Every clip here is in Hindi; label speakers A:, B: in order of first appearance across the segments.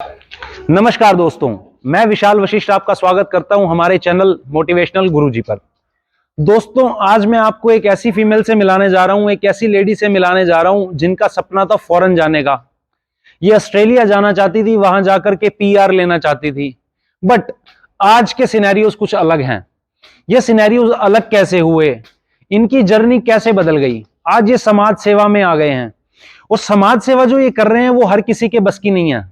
A: नमस्कार दोस्तों, मैं विशाल वशिष्ठ आपका स्वागत करता हूं हमारे चैनल मोटिवेशनल गुरुजी पर। दोस्तों, आज मैं आपको एक ऐसी फीमेल से मिलाने जा रहा हूं, एक ऐसी लेडी से मिलाने जा रहा हूं जिनका सपना था फॉरेन जाने का। ये ऑस्ट्रेलिया जाना चाहती थी, वहां जाकर के पीआर लेना चाहती थी। बट आज के सिनेरियोज कुछ अलग हैं। ये सिनेरियोज अलग कैसे हुए, इनकी जर्नी कैसे बदल गई, आज ये समाज सेवा में आ गए हैं। और समाज सेवा जो ये कर रहे हैं वो हर किसी के बस की नहीं है।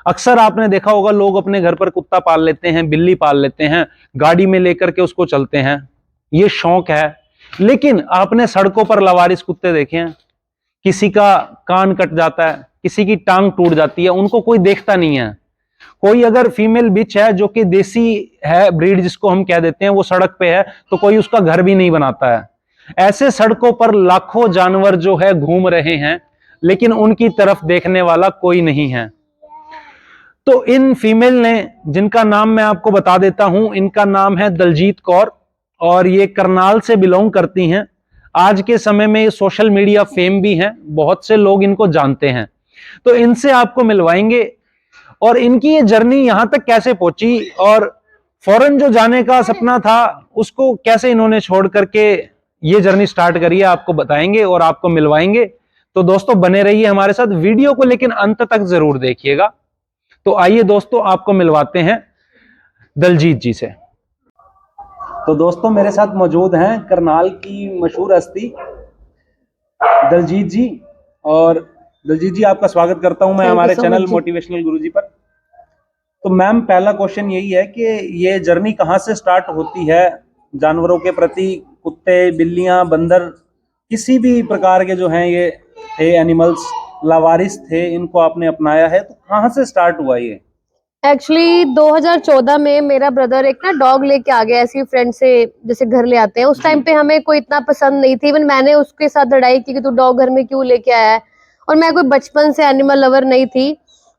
A: अक्सर आपने देखा होगा, लोग अपने घर पर कुत्ता पाल लेते हैं, बिल्ली पाल लेते हैं, गाड़ी में लेकर के उसको चलते हैं, ये शौक है। लेकिन आपने सड़कों पर लावारिस कुत्ते देखे हैं? किसी का कान कट जाता है, किसी की टांग टूट जाती है, उनको कोई देखता नहीं है। कोई अगर फीमेल बिच है जो कि देसी है, ब्रीड जिसको हम कह देते हैं, वो सड़क पे है तो कोई उसका घर भी नहीं बनाता है। ऐसे सड़कों पर लाखों जानवर जो है घूम रहे हैं, लेकिन उनकी तरफ देखने वाला कोई नहीं है। तो इन फीमेल ने, जिनका नाम मैं आपको बता देता हूं, इनका नाम है दलजीत कौर और ये करनाल से बिलोंग करती हैं। आज के समय में ये सोशल मीडिया फेम भी हैं, बहुत से लोग इनको जानते हैं। तो इनसे आपको मिलवाएंगे और इनकी ये जर्नी यहां तक कैसे पहुंची और फॉरेन जो जाने का सपना था उसको कैसे इन्होंने छोड़ करके ये जर्नी स्टार्ट करी है, आपको बताएंगे और आपको मिलवाएंगे। तो दोस्तों, बने रहिए हमारे साथ वीडियो को, लेकिन अंत तक जरूर देखिएगा। तो आइए दोस्तों, आपको मिलवाते हैं दलजीत जी से। तो दोस्तों, मेरे साथ मौजूद हैं करनाल की मशहूर हस्ती दलजीत जी। और दलजीत जी, आपका स्वागत करता हूं मैं हमारे चैनल मोटिवेशनल गुरुजी पर। तो मैम, पहला क्वेश्चन यही है कि ये जर्नी कहां से स्टार्ट होती है जानवरों के प्रति? कुत्ते, बिल्लियां, बंदर, किसी भी प्रकार के जो हैं ये एनिमल्स लावारिस थे, इनको आपने अपनाया है, तो कहां से स्टार्ट हुआ ये?
B: एक्चुअली 2014 में मेरा ब्रदर एक ना डॉग लेके आ गया, ऐसी फ्रेंड से जैसे घर ले आते हैं। उस टाइम पे हमें कोई इतना पसंद नहीं थी। इवन मैंने उसके साथ लड़ाई की कि तू डॉग घर में क्यों लेके आया है, और मैं कोई बचपन से एनिमल लवर नहीं थी।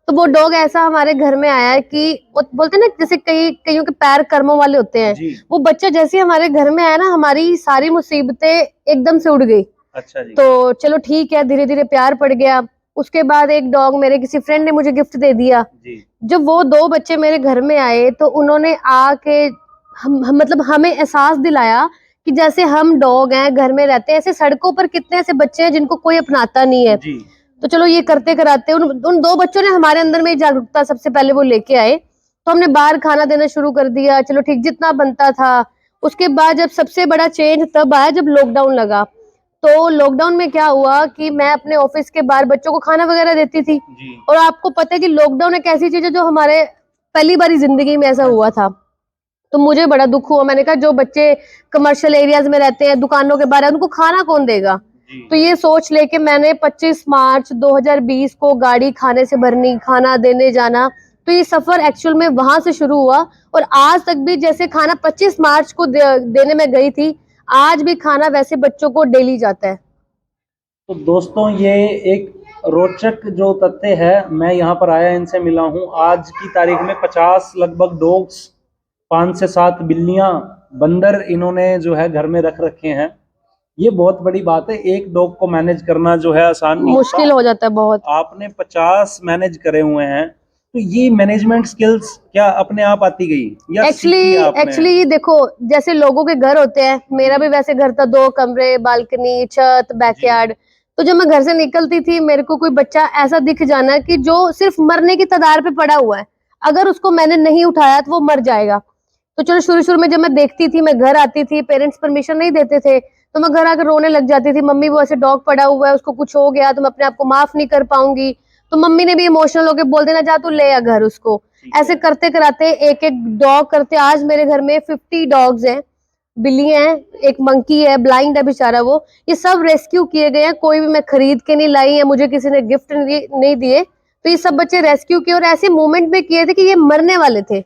B: तो वो डॉग ऐसा हमारे घर में आया है कि वो बोलते हैं ना, जैसे कईयों के पैर कर्मों वाले होते हैं। वो बच्चा जैसे हमारे घर में आया ना, हमारी सारी मुसीबतें एकदम से उड़ गई।
A: अच्छा जी।
B: तो चलो ठीक है, धीरे धीरे प्यार पड़ गया। उसके बाद एक डॉग मेरे किसी फ्रेंड ने मुझे गिफ्ट दे दिया जी। जब वो दो बच्चे मेरे घर में आए तो उन्होंने आके मतलब हमें एहसास दिलाया कि जैसे हम डॉग हैं, घर में रहते हैं, ऐसे सड़कों पर कितने ऐसे बच्चे हैं जिनको कोई अपनाता नहीं है जी। तो चलो ये करते कराते उन दो बच्चों ने हमारे अंदर में जागरूकता सबसे पहले वो लेके आए। तो हमने बाहर खाना देना शुरू कर दिया, चलो ठीक, जितना बनता था। उसके बाद जब सबसे बड़ा चेंज तब आया जब लॉकडाउन लगा। तो लॉकडाउन में क्या हुआ कि मैं अपने ऑफिस के बाहर बच्चों को खाना वगैरह देती थी जी। और आपको पता है कि लॉकडाउन एक ऐसी चीज है जो हमारे पहली बारी जिंदगी में ऐसा हुआ था। तो मुझे बड़ा दुख हुआ। मैंने कहा जो बच्चे कमर्शियल एरियाज में रहते हैं, दुकानों के बाहर, उनको खाना कौन देगा? तो ये सोच लेके मैंने 25 मार्च 2020 को गाड़ी खाने से भरनी, खाना देने जाना। तो ये सफर एक्चुअल में वहां से शुरू हुआ और आज तक भी जैसे खाना 25 मार्च को देने में गई थी, आज भी खाना वैसे बच्चों को डेली जाता है।
A: तो दोस्तों, ये एक रोचक जो तथ्य है, मैं यहाँ पर आया, इनसे मिला हूँ। आज की तारीख में 50 लगभग डॉग्स, 5 से 7 बिल्लियां, बंदर इन्होंने जो है घर में रख रखे हैं। ये बहुत बड़ी बात है। एक डॉग को मैनेज करना जो है आसान नहीं,
B: मुश्किल हो जाता है बहुत।
A: आपने 50 मैनेज करे हुए हैं, तो ये मैनेजमेंट स्किल्स क्या अपने आप आती गई या
B: एक्चुअली देखो, जैसे लोगों के घर होते हैं, मेरा भी वैसे घर था, 2 कमरे, बालकनी, छत, बैकयार्ड। तो जब मैं घर से निकलती थी, मेरे को कोई बच्चा ऐसा दिख जाना कि जो सिर्फ मरने की कगार पे पड़ा हुआ है, अगर उसको मैंने नहीं उठाया तो वो मर जाएगा। तो चलो शुरू में जब मैं देखती थी, मैं घर आती थी, पेरेंट्स परमिशन नहीं देते थे, तो मैं घर आकर रोने लग जाती थी, मम्मी वो ऐसे डॉग पड़ा हुआ है, उसको कुछ हो गया तो मैं अपने आप को माफ नहीं कर पाऊंगी। तो मम्मी ने भी इमोशनल होकर बोल देना, जा तू ले आ घर उसको। ऐसे करते कराते एक एक डॉग करते आज मेरे घर में 50 डॉग्स हैं, बिल्लियां हैं, एक मंकी है, ब्लाइंड है बेचारा वो। ये सब रेस्क्यू किए गए हैं, कोई भी मैं खरीद के नहीं लाई है, मुझे किसी ने गिफ्ट नहीं दिए। तो ये सब बच्चे रेस्क्यू किए और ऐसे मूवमेंट में किए थे कि ये मरने वाले थे,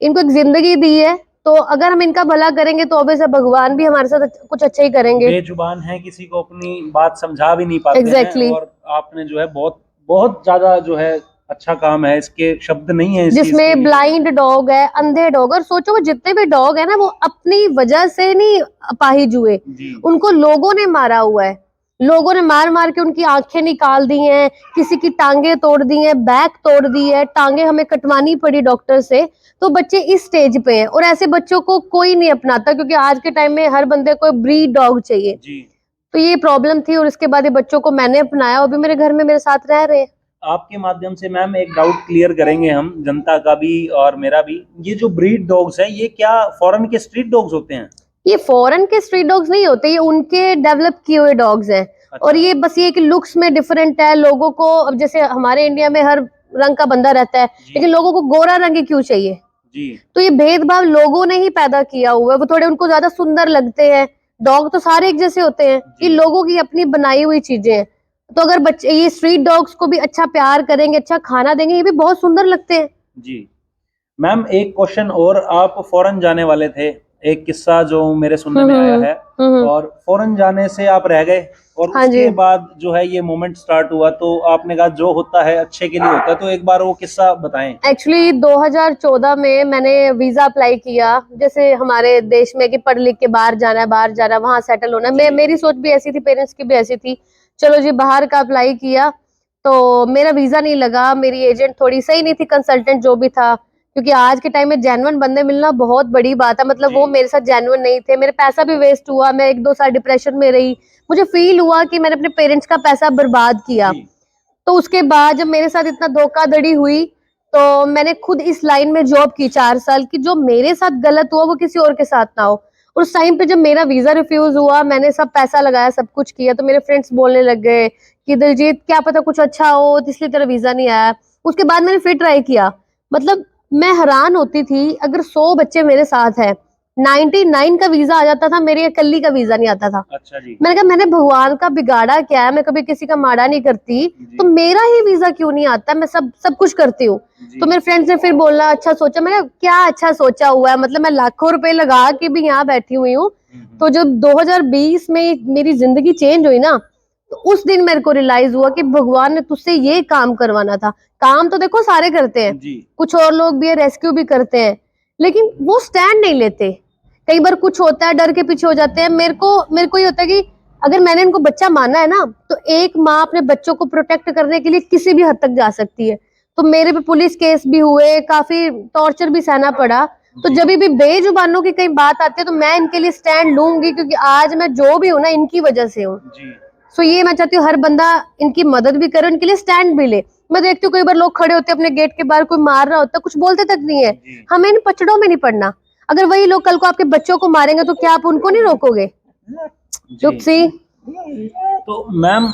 B: इनको एक जिंदगी दी है। तो अगर हम इनका भला करेंगे तो ऑब्वियसली भगवान भी हमारे साथ कुछ अच्छा ही करेंगे।
A: बेजुबान है, किसी को अपनी बात समझा भी नहीं पाते
B: exactly.
A: हैं, और आपने जो है बहुत बहुत ज्यादा जो है अच्छा काम है, इसके शब्द नहीं है
B: जिसमें ब्लाइंड डॉग है, अंधे डॉग। और सोचो, वो जितने भी डॉग है ना, वो अपनी वजह से नहीं अपाहिज हुए, उनको लोगों ने मारा हुआ है। लोगों ने मार मार के उनकी आंखें निकाल दी हैं, किसी की टांगे तोड़ दी हैं, बैक तोड़ दी है, टांगे हमें कटवानी पड़ी डॉक्टर से। तो बच्चे इस स्टेज पे हैं और ऐसे बच्चों को कोई नहीं अपनाता, क्योंकि आज के टाइम में हर बंदे को ब्रीड डॉग चाहिए
A: जी।
B: तो ये प्रॉब्लम थी और इसके बाद ये बच्चों को मैंने अपनाया और अभी मेरे घर में मेरे साथ रह रहे हैं।
A: आपके माध्यम से मैम एक डाउट क्लियर करेंगे हम, जनता का भी और मेरा भी। ये जो ब्रीड डॉग्स हैं ये क्या फॉरेन के स्ट्रीट डॉग्स होते हैं?
B: ये फॉरेन के स्ट्रीट डॉग्स नहीं होते, ये उनके डेवलप किए हुए डॉग्स हैं।
A: अच्छा।
B: और ये बस ये कि लुक्स में डिफरेंट है लोगों को। अब जैसे हमारे इंडिया में हर रंग का बंदा रहता है, लेकिन लोगों को गोरा रंग ही क्यों चाहिए?
A: जी।
B: तो ये भेदभाव लोगों ने ही पैदा किया हुआ है। वो थोड़े उनको ज्यादा सुंदर लगते हैं, डॉग तो सारे एक जैसे होते हैं। ये लोगों की अपनी बनाई हुई चीजें हैं। तो अगर बच्चे ये स्ट्रीट डॉग्स को भी अच्छा प्यार करेंगे, अच्छा खाना देंगे, ये भी बहुत सुंदर लगते हैं।
A: जी मैम, एक क्वेश्चन और, आप फॉरेन जाने वाले थे, एक किस्सा जो मेरे सुनने में आया है, और फॉरेन जाने से आप रह गए और
B: हाँ
A: उसके
B: जी।
A: बाद जो है ये मोमेंट स्टार्ट हुआ, तो आपने कहा जो होता है अच्छे के लिए होता है, तो एक बार वो किस्सा बताएं।
B: एक्चुअली 2014 में मैंने वीजा अप्लाई किया, जैसे हमारे देश में कि पढ़ लिख के बाहर जाना है, बाहर जाना है, वहां सेटल होना है। मेरी सोच भी ऐसी थी, पेरेंट्स की भी ऐसी थी। चलो जी, बाहर का अप्लाई किया तो मेरा वीजा नहीं लगा। मेरी एजेंट थोड़ी सही नहीं थी, कंसल्टेंट जो भी था, क्योंकि आज के टाइम में जेन्युइन बंदे मिलना बहुत बड़ी बात है। मतलब वो मेरे साथ जेन्युइन नहीं थे, मेरे पैसा भी वेस्ट हुआ, मैं 1-2 साल डिप्रेशन में रही। मुझे फील हुआ कि मैंने अपने पेरेंट्स का पैसा बर्बाद किया। तो उसके बाद जब मेरे साथ इतना धोखाधड़ी हुई तो मैंने खुद इस लाइन में जॉब की 4 साल की, जो मेरे साथ गलत हुआ वो किसी और के साथ ना हो। उस टाइम पे जब मेरा वीजा रिफ्यूज हुआ, मैंने सब पैसा लगाया, सब कुछ किया, तो मेरे फ्रेंड्स बोलने लग गए कि दिलजीत क्या पता कुछ अच्छा हो इसलिए तेरा वीजा नहीं आया। उसके बाद मैंने फिर ट्राई किया। मतलब मैं हैरान होती थी, अगर 100 बच्चे मेरे साथ है, 99 का वीजा आ जाता था, मेरे अकेली का वीजा नहीं आता था।
A: अच्छा जी।
B: मैंने कहा मैंने भगवान का बिगाड़ा क्या है, मैं कभी किसी का माड़ा नहीं करती, तो मेरा ही वीजा क्यों नहीं आता? मैं सब कुछ करती हूँ। तो मेरे फ्रेंड्स ने फिर बोला अच्छा सोचा। मैंने क्या अच्छा सोचा हुआ है, मतलब मैं लाखों रुपए लगा के भी यहाँ बैठी हुई हूँ। तो जब 2020 में मेरी जिंदगी चेंज हुई ना, तो उस दिन मेरे को रियलाइज हुआ कि भगवान ने तुझसे ये काम करवाना था। काम तो देखो सारे करते हैं, कुछ और लोग भी है, रेस्क्यू भी करते हैं, लेकिन वो स्टैंड नहीं लेते। कई बार कुछ होता है, डर के पीछे हो जाते हैं। मेरे को ये होता है कि अगर मैंने इनको बच्चा माना है ना, तो एक माँ अपने बच्चों को प्रोटेक्ट करने के लिए किसी भी हद तक जा सकती है। तो मेरे पे पुलिस केस भी हुए, काफी टॉर्चर भी सहना पड़ा। तो जब भी बेजुबानों की कहीं बात आती है तो मैं इनके लिए स्टैंड लूंगी, क्योंकि आज मैं जो भी हूँ ना इनकी वजह से हूँ। सो ये मैं चाहती हूँ हर बंदा इनकी मदद भी करे, इनके लिए स्टैंड भी ले। मैं देखती हूँ कई बार लोग खड़े होते हैं अपने गेट के बाहर, कोई मार रहा होता है, कुछ बोलते तक नहीं है। हमें इन पचड़ों में नहीं पड़ना। अगर वही लोग कल को आपके बच्चों को मारेंगे तो क्या आप उनको नहीं रोकोगे? रुपसी।
A: तो मैम,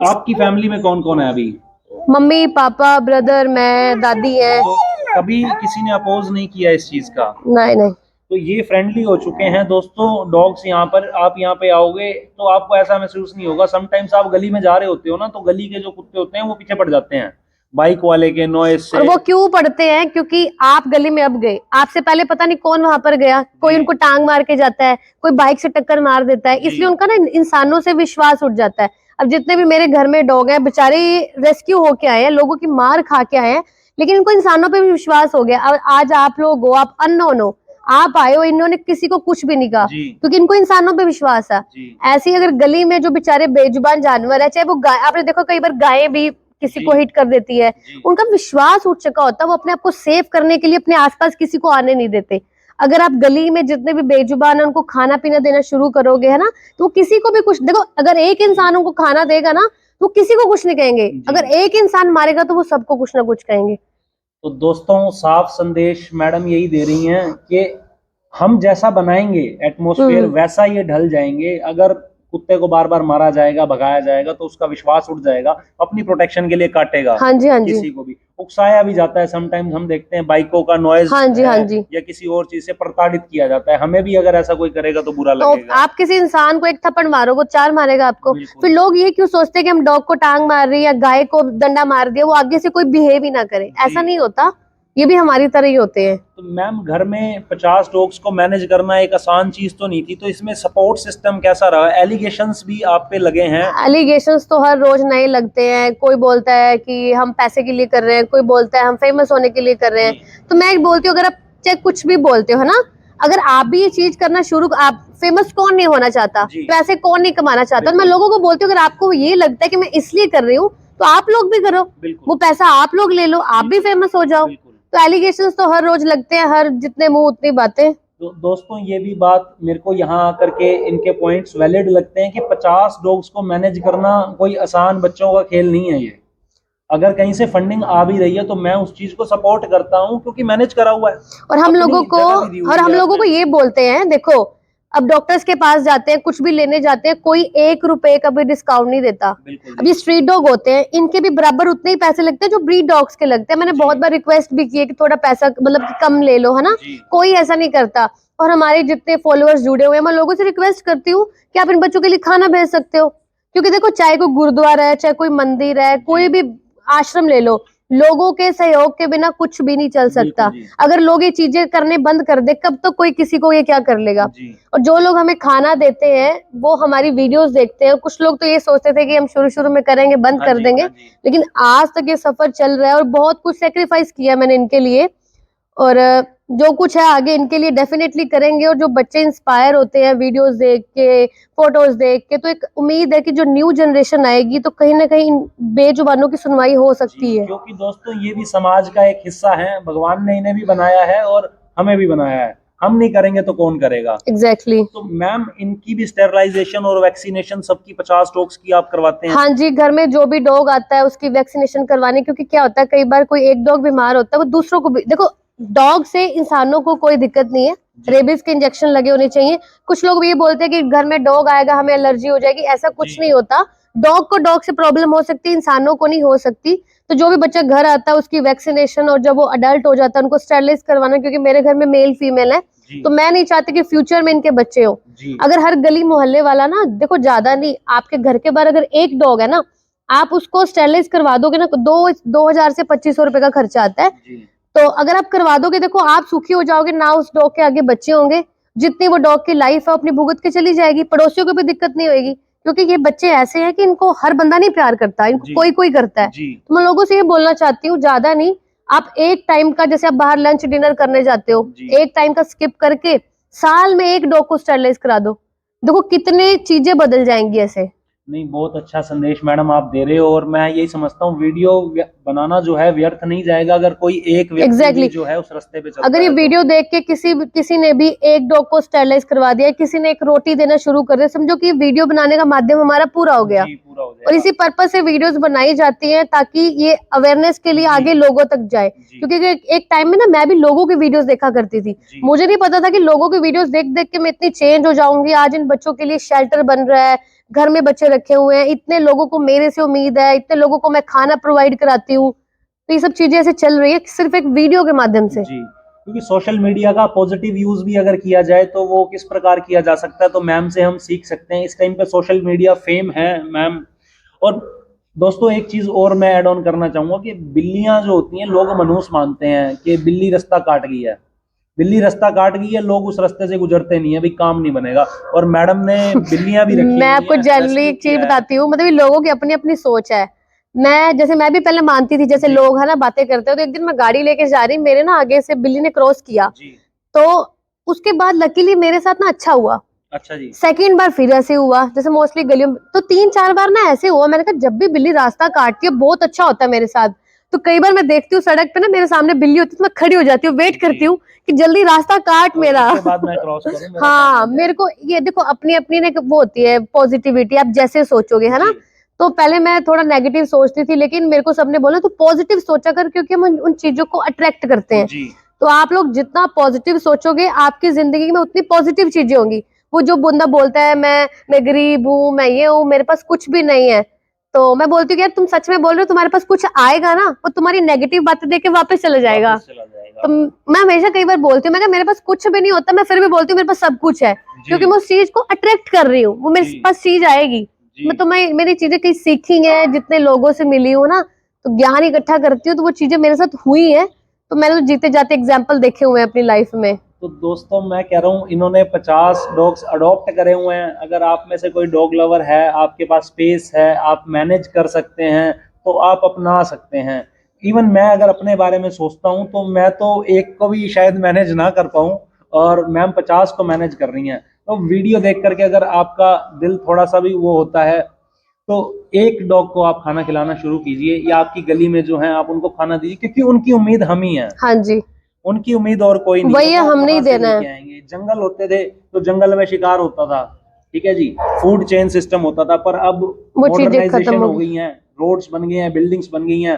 A: आपकी फैमिली में कौन कौन है अभी?
B: मम्मी पापा ब्रदर मैं दादी है।
A: तो कभी किसी ने अपोज नहीं किया इस चीज का?
B: नहीं नहीं।
A: तो ये फ्रेंडली हो चुके हैं दोस्तों डॉग्स। यहाँ पर आप यहाँ पे आओगे तो आपको ऐसा महसूस नहीं होगा। समटाइम्स आप गली में जा रहे होते हो ना, तो गली के जो कुत्ते होते हैं वो पीछे पड़ जाते हैं बाइक वाले के नॉइज से।
B: और वो क्यों पड़ते हैं? क्योंकि आप गली में अब गए, आपसे पहले पता नहीं कौन वहां पर गया, कोई उनको टांग मार के जाता है, कोई बाइक से टक्कर मार देता है, इसलिए उनका ना इंसानों से विश्वास उठ जाता है। अब जितने भी मेरे घर में डॉग हैं, बेचारे रेस्क्यू होके आए हैं, लोगों की मार खा के आए हैं, लेकिन इनको इंसानों पे भी विश्वास हो गया। और आज आप लोग हो, आप अननोन हो, आप आए हो, इन्होंने किसी को कुछ भी नहीं कहा क्योंकि इनको इंसानों पे विश्वास है। ऐसे ही अगर गली में जो बेचारे बेजुबान जानवर है, चाहे वो गाय, आपने देखो कई बार गायें भी किसी को हिट कर देती है, उनका विश्वास उठ चुका होता है, वो अपने आप को सेव करने के लिए अपने आसपास किसी को आने नहीं देते। अगर आप गली में जितने भी बेजुबान है उनको खाना पीना देना शुरू करोगे, है ना, तो वो किसी को भी कुछ, देखो अगर एक इंसान उनको खाना देगा ना तो किसी को कुछ नहीं कहेंगे, अगर एक इंसान मारेगा तो वो सबको कुछ ना कुछ कहेंगे।
A: तो दोस्तों साफ संदेश मैडम यही दे रही हैं कि हम जैसा बनाएंगे एटमॉस्फेयर वैसा ये ढल जाएंगे। अगर कुत्ते को बार बार मारा जाएगा, भगाया जाएगा, तो उसका विश्वास उठ जाएगा, अपनी प्रोटेक्शन के लिए काटेगा।
B: हाँ जी, हाँ जी।
A: किसी को भी उकसाया भी जाता है। समटाइम्स हम देखते हैं बाइकों का नॉइज,
B: हाँ जी, हाँ जी,
A: या किसी और चीज से प्रताड़ित किया जाता है। हमें भी अगर ऐसा कोई करेगा तो बुरा लगेगा।
B: आप किसी इंसान को एक थप्पड़ मारो, वो 4 मारेगा आपको। फिर लोग ये क्यों सोचते हैं कि हम डॉग को टांग मार रही है या गाय को डंडा मार दिया, वो आगे से कोई बिहेव ही ना करे। ऐसा नहीं होता, ये भी हमारी तरह ही होते हैं।
A: तो मैम घर में 50 डॉग्स को मैनेज करना एक आसान चीज तो नहीं थी, तो इसमें सपोर्ट सिस्टम कैसा रहा? एलिगेशंस भी आप पे लगे हैं।
B: एलिगेशंस तो हर रोज नए लगते हैं। कोई बोलता है कि हम पैसे के लिए कर रहे हैं, कोई बोलता है हम फेमस होने के लिए कर रहे हैं। तो मैं बोलती हूँ अगर आप चाहे कुछ भी बोलते हो, है ना, अगर आप भी ये चीज करना शुरू, आप फेमस कौन नहीं होना चाहता, पैसे कौन नहीं कमाना चाहता। तो मैं लोगों को बोलती हूँ अगर आपको ये लगता है कि मैं इसलिए कर रही हूँ तो आप लोग भी करो, वो पैसा आप लोग ले लो, आप भी फेमस हो जाओ। तो एलिगेशंस तो हर रोज लगते हैं, हर जितने मुंह उतनी बातें।
A: तो दोस्तों ये भी बात मेरे को यहाँ आकर के इनके पॉइंट्स वैलिड लगते हैं कि 50 डॉग्स को मैनेज करना कोई आसान बच्चों का खेल नहीं है। ये अगर कहीं से फंडिंग आ भी रही है तो मैं उस चीज को सपोर्ट करता हूँ क्योंकि मैनेज करा हुआ है।
B: और हम लोगों को ये बोलते हैं, देखो अब डॉक्टर्स के पास जाते हैं, कुछ भी लेने जाते हैं, कोई 1 रुपए का भी डिस्काउंट नहीं देता। अब ये स्ट्रीट डॉग होते हैं, इनके भी बराबर उतने ही पैसे लगते हैं जो ब्रीड डॉग्स के लगते हैं। मैंने बहुत बार रिक्वेस्ट भी की है कि थोड़ा पैसा मतलब कम ले लो, है ना, कोई ऐसा नहीं करता। और हमारे जितने फॉलोअर्स जुड़े हुए हैं, मैं लोगों से रिक्वेस्ट करती हूँ कि आप इन बच्चों के लिए खाना भेज सकते हो, क्योंकि देखो चाहे कोई गुरुद्वारा है, चाहे कोई मंदिर है, कोई भी आश्रम ले लो, लोगों के सहयोग के बिना कुछ भी नहीं चल सकता। अगर लोग ये चीजें करने बंद कर दे, कब तो कोई किसी को ये क्या कर लेगा। और जो लोग हमें खाना देते हैं वो हमारी वीडियोस देखते हैं। कुछ लोग तो ये सोचते थे कि हम शुरू में करेंगे, बंद कर देंगे, लेकिन आज तक ये सफर चल रहा है और बहुत कुछ सेक्रीफाइस किया मैंने इनके लिए, और जो कुछ है आगे इनके लिए डेफिनेटली करेंगे। और जो बच्चे इंस्पायर होते हैं वीडियोस देख के, फोटोज देख के, तो एक उम्मीद है कि जो न्यू जनरेशन आएगी तो कहीं ना कहीं बेजुबानों की सुनवाई हो सकती है।
A: क्योंकि दोस्तों ये भी समाज का एक हिस्सा है, भगवान ने इन्हें भी बनाया है और हमें भी बनाया है, हम नहीं करेंगे तो कौन करेगा।
B: एग्जैक्टली।
A: तो मैम इनकी भी स्टेरलाइजेशन और वैक्सीनेशन सबकी 50 डॉग्स की आप करवाते हैं?
B: हाँ जी, घर में जो भी डॉग आता है उसकी वैक्सीनेशन करवानी, क्योंकि क्या होता है कई बार कोई एक डॉग बीमार होता है वो दूसरों को भी, देखो डॉग से इंसानों को कोई दिक्कत नहीं है, रेबीज के इंजेक्शन लगे होने चाहिए। कुछ लोग ये बोलते हैं कि घर में डॉग आएगा हमें एलर्जी हो जाएगी, ऐसा कुछ नहीं होता। डॉग को डॉग से प्रॉब्लम हो सकती है, इंसानों को नहीं हो सकती। तो जो भी बच्चा घर आता है उसकी वैक्सीनेशन, और जब वो अडल्ट हो जाता है उनको स्टेरलाइज करवाना, क्योंकि मेरे घर में मेल फीमेल है, तो मैं नहीं चाहती कि फ्यूचर में इनके बच्चे हो। अगर हर गली मोहल्ले वाला ना, देखो ज्यादा नहीं, आपके घर के बाहर अगर एक डॉग है ना, आप उसको स्टेरलाइज करवा दोगे ना, 2000 से 2500 रुपए का खर्चा आता है। तो अगर आप करवा दोगे, देखो आप सुखी हो जाओगे ना, उस डॉग के आगे बच्चे होंगे, जितनी वो डॉग की लाइफ है अपनी भुगत के चली जाएगी, पड़ोसियों को भी दिक्कत नहीं होगी। क्योंकि ये बच्चे ऐसे हैं कि इनको हर बंदा नहीं प्यार करता, इनको कोई कोई करता है। तो मैं लोगों से ये बोलना चाहती हूँ, ज्यादा नहीं, आप एक टाइम का, जैसे आप बाहर लंच डिनर करने जाते हो, एक टाइम का स्किप करके साल में एक डॉग को स्टेरलाइज करा दो, देखो कितने चीजें बदल जाएंगी ऐसे।
A: नहीं, बहुत अच्छा संदेश मैडम आप दे रहे हो, और मैं यही समझता हूँ वीडियो बनाना जो है व्यर्थ नहीं जाएगा अगर कोई एक व्यक्ति जो है उस रास्ते पे चलता
B: अगर ये वीडियो देख के किसी ने भी एक डॉग को स्टेरलाइज करवा दिया, किसी ने एक रोटी देना शुरू कर दिया, समझो कि वीडियो बनाने का माध्यम हमारा पूरा हो गया। और इसी पर्पज से वीडियोस बनाई जाती हैं ताकि ये अवेयरनेस के लिए आगे लोगों तक जाए। क्योंकि एक टाइम में ना मैं भी लोगों की वीडियोस देखा करती थी, मुझे नहीं पता था कि लोगों की वीडियोस देख देख के मैं इतनी चेंज हो जाऊंगी। आज इन बच्चों के लिए शेल्टर बन रहा है, घर में बच्चे रखे हुए हैं, इतने लोगों को मेरे से उम्मीद है, इतने लोगों को मैं खाना प्रोवाइड कराती हूँ। तो ये सब चीजें ऐसे चल रही है सिर्फ एक वीडियो के माध्यम से।
A: क्योंकि सोशल मीडिया का पॉजिटिव यूज भी अगर किया जाए तो वो किस प्रकार किया जा सकता है, तो मैम से हम सीख सकते हैं। इस टाइम पे सोशल मीडिया फेम है मैम। और दोस्तों एक चीज और मैं ऐड ऑन करना चाहूंगा कि बिल्लियां जो होती हैं, लोग मनुष्य मानते हैं कि बिल्ली रास्ता काट गई है, बिल्ली रास्ता काट गई है, लोग उस रास्ते से गुजरते नहीं है, भाई काम नहीं बनेगा। और मैडम ने बिल्लियां भी रखी।
B: मैं आपको जनरली एक चीज बताती हूँ, मतलब लोगों की अपनी अपनी सोच है। मैं भी पहले मानती थी, जैसे लोग है ना बातें करते हो, तो एक दिन मैं गाड़ी लेके जा रही, मेरे ना आगे से बिल्ली ने क्रॉस किया, तो उसके बाद लकीली मेरे साथ ना अच्छा हुआ। अच्छा जी। सेकंड बार फिर ऐसे हुआ, जैसे मोस्टली गलियों में, तो 3-4 बार ना ऐसे हुआ। मैंने कहा जब भी बिल्ली रास्ता काटती है बहुत अच्छा होता है मेरे साथ। तो कई बार मैं देखती हूँ सड़क पे ना मेरे सामने बिल्ली होती है, तो मैं खड़ी हो जाती हूँ, वेट करती हूँ कि जल्दी रास्ता काट मेरा।
A: बाद मैं क्रॉस करूं।
B: हाँ, मेरे को ये देखो अपनी अपनी ना वो होती है पॉजिटिविटी, आप जैसे सोचोगे, है ना। तो पहले मैं थोड़ा नेगेटिव सोचती थी, लेकिन मेरे को सबने बोला तो पॉजिटिव सोचा कर, क्योंकि हम उन चीजों को अट्रैक्ट करते हैं। तो आप लोग जितना पॉजिटिव सोचोगे आपकी जिंदगी में उतनी पॉजिटिव चीजें होंगी। वो जो बंदा बोलता है मैं गरीब हूँ, मैं ये हूँ, मेरे पास कुछ भी नहीं है, तो मैं बोलती हूँ यार तुम सच में बोल रहे हो, तुम्हारे पास कुछ आएगा ना, वो तुम्हारी नेगेटिव बातें देख के वापस चला जाएगा। तो मैं हमेशा कई बार बोलती हूँ, मैं मेरे पास कुछ भी नहीं होता, मैं फिर भी बोलती हूँ मेरे पास सब कुछ है, क्योंकि मैं उस चीज को अट्रैक्ट कर रही हूँ, वो मेरे पास चीज आएगी। मैं मेरी चीजें कहीं सीखी है, जितने लोगों से मिली हूँ ना, तो ज्ञान इकट्ठा करती हूँ, तो वो चीजें मेरे साथ हुई है। तो मैंने तो जीते जाते एग्जाम्पल देखे हुए हैं अपनी लाइफ में।
A: तो दोस्तों मैं कह रहा हूँ इन्होंने 50 डॉग्स अडॉप्ट करे हुए हैं। अगर आप में से कोई डॉग लवर है, आपके पास स्पेस है, आप मैनेज कर सकते हैं, तो आप अपना सकते हैं। इवन मैं अगर अपने बारे में सोचता हूँ तो मैं तो एक को भी शायद मैनेज ना कर पाऊँ, और मैम 50 को मैनेज कर रही हैं। तो वीडियो देख करके अगर आपका दिल थोड़ा सा भी वो होता है तो एक डॉग को आप खाना खिलाना शुरू कीजिए, या आपकी गली में जो है आप उनको खाना दीजिए, क्योंकि उनकी उम्मीद हम ही हैं।
B: हाँ जी,
A: उनकी उम्मीद और कोई नहीं
B: वही
A: है,
B: है,
A: वो
B: हम नहीं
A: कहाँ से
B: देना
A: लेके
B: है।
A: आएंगे। जंगल होते थे तो जंगल में शिकार होता था, ठीक है जी, फूड चेन सिस्टम होता था, पर अब
B: वो चीजें खत्म
A: मॉडर्नाइजेशन
B: हो
A: हो
B: गई।
A: गई हैं, रोड्स बन गए हैं, बिल्डिंग्स बन गई हैं।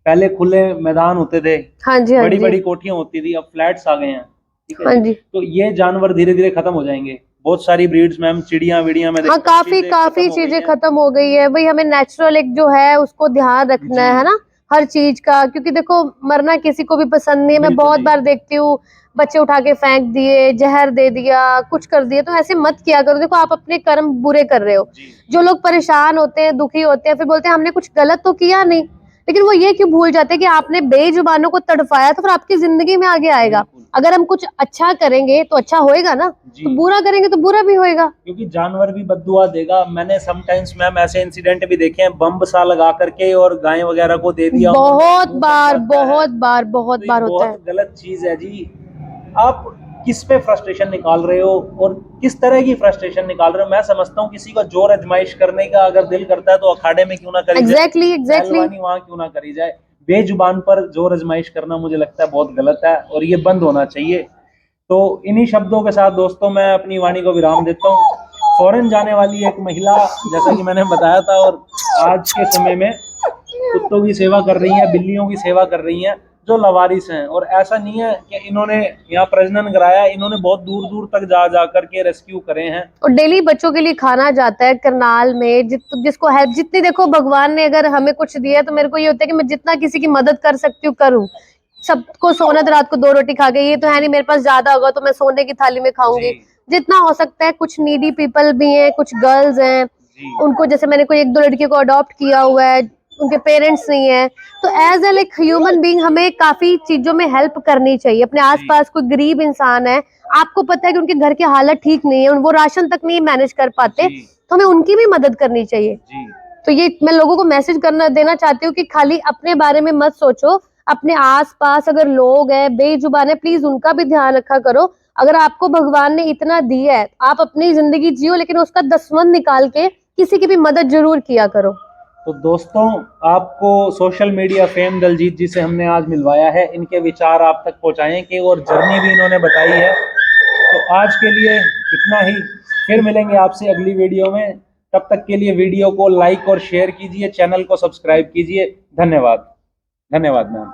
A: पहले खुले मैदान होते थे,
B: हाँ जी, हाँ
A: बड़ी
B: जी,
A: बड़ी कोठियां होती थी, अब फ्लैट्स आ गए हैं, ठीक है
B: हाँ
A: जी।
B: जी।
A: तो ये जानवर धीरे धीरे खत्म हो जाएंगे। बहुत सारी ब्रीड्स मैम, चिड़िया विड़िया में
B: हाँ,
A: देखता हूँ
B: काफी
A: चीजें खत्म
B: काफी
A: हो गई
B: चीजें
A: हैं
B: खत्म हो गई है भाई। हमें नेचुरल एक जो है उसको ध्यान रखना
A: जी।
B: है ना, हर चीज का। क्योंकि देखो मरना किसी को भी पसंद नहीं है। मैं
A: बिल्कुल
B: बहुत
A: जी।
B: बार देखती हूँ बच्चे उठा के फेंक दिए, जहर दे दिया, कुछ कर दिया। तो ऐसे मत किया करो। देखो आप अपने कर्म बुरे कर रहे हो।
A: जी
B: जो लोग परेशान होते हैं, दुखी होते हैं, फिर बोलते हैं हमने कुछ गलत तो किया नहीं, लेकिन वो ये क्यों भूल जाते हैं कि आपने बेजुबानों को तड़पाया तो फिर आपकी जिंदगी में आगे आएगा।
A: बिल्कुल
B: अगर हम कुछ अच्छा करेंगे तो अच्छा होएगा ना,
A: जी।
B: तो बुरा करेंगे तो बुरा भी होएगा।
A: क्योंकि जानवर भी बद्दुआ देगा। मैंने समटाइम्स मैम ऐसे इंसिडेंट भी देखे हैं, बम्ब सा लगा करके और गाय वगैरह को दे दिया उन्होंने,
B: बहुत
A: मुंह फट
B: बार
A: जाता है।
B: बहुत बार बहुत
A: तो ये
B: बार होता है।
A: बहुत गलत चीज है जी। आप किस पे फ्रस्ट्रेशन निकाल रहे हो और किस तरह की फ्रस्ट्रेशन निकाल रहे हो? मैं समझता हूँ किसी का जोर आजमाइश करने का अगर दिल करता है तो अखाड़े में क्यों ना करी जाए,
B: एग्जैक्टली एग्जैक्टली।
A: पहलवानी वहां क्यों ना करी जाए। बेजुबान पर जोर आजमाइश करना मुझे लगता है बहुत गलत है और ये बंद होना चाहिए। तो इन्हीं शब्दों के साथ दोस्तों मैं अपनी वाणी को विराम देता हूँ। फॉरेन जाने वाली एक महिला, जैसा कि मैंने बताया था, और आज के समय में कुत्तों की सेवा कर रही हैं, बिल्लियों की सेवा कर रही हैं जो लवारिस हैं। और ऐसा नहीं है कि इन्होंने यहाँ प्रजनन कराया, इन्होंने बहुत दूर दूर तक जा जा करके रेस्क्यू करे हैं।
B: और डेली बच्चों के लिए खाना जाता है करनाल में। जिसको हेल्प जितनी, देखो भगवान ने अगर हमें कुछ दिया है तो मेरे को ये होता है कि मैं जितना किसी की मदद कर सकती हूँ करूँ। सबको सोना तो रात को 2 रोटी खा गई, ये तो है नहीं मेरे पास ज्यादा होगा तो मैं सोने की थाली में खाऊंगी।
A: जी
B: जितना हो सकता है। कुछ नीडी पीपल भी हैं, कुछ गर्ल्स हैं,
A: जी
B: उनको जैसे मैंने कोई 1-2 लड़की को अडॉप्ट किया हुआ है, उनके पेरेंट्स नहीं है, तो as a like human being हमें काफी चीजों में हेल्प करनी चाहिए। अपने
A: जी
B: आसपास कोई गरीब इंसान है, आपको पता है कि उनके घर की हालत ठीक नहीं है, वो राशन तक नहीं मैनेज कर पाते,
A: जी
B: तो हमें उनकी भी मदद करनी चाहिए।
A: जी
B: तो ये मैं लोगों को मैसेज करना देना चाहती हूँ कि खाली अपने बारे में मत सोचो, अपने आसपास अगर लोग हैं बेजुबान है, प्लीज उनका भी ध्यान रखा करो। अगर आपको भगवान ने इतना दिया है, आप अपनी जिंदगी जियो, लेकिन उसका दसवन निकाल के किसी की भी मदद जरूर किया करो।
A: तो दोस्तों, आपको सोशल मीडिया फेम दलजीत जी से हमने आज मिलवाया है, इनके विचार आप तक पहुंचाएंगे और जर्नी भी इन्होंने बताई है। तो आज के लिए इतना ही, फिर मिलेंगे आपसे अगली वीडियो में। तब तक के लिए वीडियो को लाइक और शेयर कीजिए, चैनल को सब्सक्राइब कीजिए। धन्यवाद। धन्यवाद मैम।